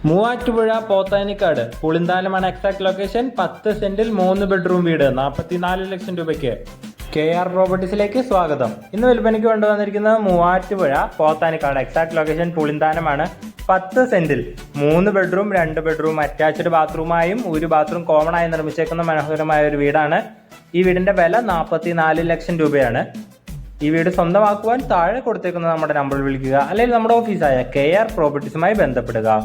മൂവാറ്റുപുഴ പോത്താനിക്കാട് പുളിന്താനമാണ് exact location. 10 സെന്റിൽ 3 bedroom വീട് 44 ലക്ഷം രൂപയ്ക്ക്. KR പ്രോപ്പർട്ടീസിലേക്ക് സ്വാഗതം. ഇന്ന് വിൽപ്പനയ്ക്ക് കൊണ്ടുവന്നിരിക്കുന്നത് മൂവാറ്റുപുഴ പോത്താനിക്കാട് എക്സാക്ട് ലൊക്കേഷൻ പുളിന്താനമാണ്. 10 സെന്റിൽ 3 ബെഡ്റൂം 2 ബെഡ്റൂം അറ്റാച്ച്ഡ് ബാത്റൂമായും ഒരു ബാത്റൂം കോമൺ ആയി നിർമ്മിച്ചേക്കുന്ന മനോഹരമായ ഒരു വീടാണ്. ഈ വീടിന്റെ വില 44 ലക്ഷം രൂപയാണ്. ഈ വീട് സ്വന്തമാക്കുവാൻ താഴെ കൊടുത്തേക്കുന്ന നമ്മുടെ നമ്പറിൽ വിളിക്കുക, അല്ലെങ്കിൽ നമ്മുടെ ഓഫീസായ KR പ്രോപ്പർട്ടീസുമായി ബന്ധപ്പെടുക.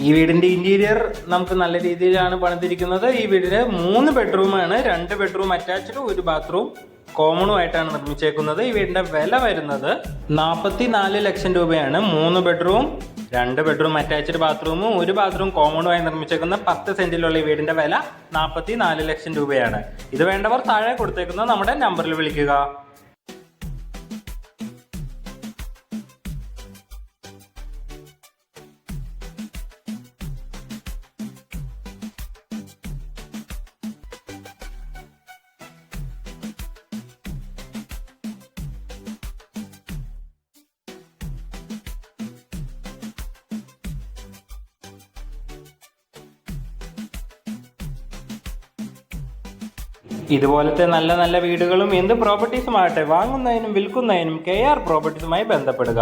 ഈ വീടിന്റെ ഇന്റീരിയർ നമുക്ക് നല്ല രീതിയിലാണ് പണിതിരിക്കുന്നത്. ഈ വീടിന് 3 ബെഡ്റൂമാണ്, 2 ബെഡ്റൂം അറ്റാച്ച്ഡ് ഒരു ബാത്റൂം കോമണും ആയിട്ടാണ് നിർമ്മിച്ചേക്കുന്നത്. ഈ വീടിന്റെ വില വരുന്നത് 44 ലക്ഷം രൂപയാണ്. 3 ബെഡ്റൂം 2 ബെഡ്റൂം അറ്റാച്ച്ഡ് ബാത്റൂമും ഒരു ബാത്റൂം കോമണുമായി നിർമ്മിച്ചേക്കുന്ന 10 സെന്റിലുള്ള ഈ വീടിന്റെ വില 44 ലക്ഷം രൂപയാണ്. ഇത് വേണ്ടവർ താഴെ കൊടുത്തേക്കുന്ന നമ്മുടെ നമ്പറിൽ വിളിക്കുക. ഇതുപോലത്തെ നല്ല നല്ല വീടുകളും എന്ത് പ്രോപ്പർട്ടീസുമാകട്ടെ വാങ്ങുന്നതിനും വിൽക്കുന്നതിനും KR പ്രോപ്പർട്ടീസുമായി ബന്ധപ്പെടുക.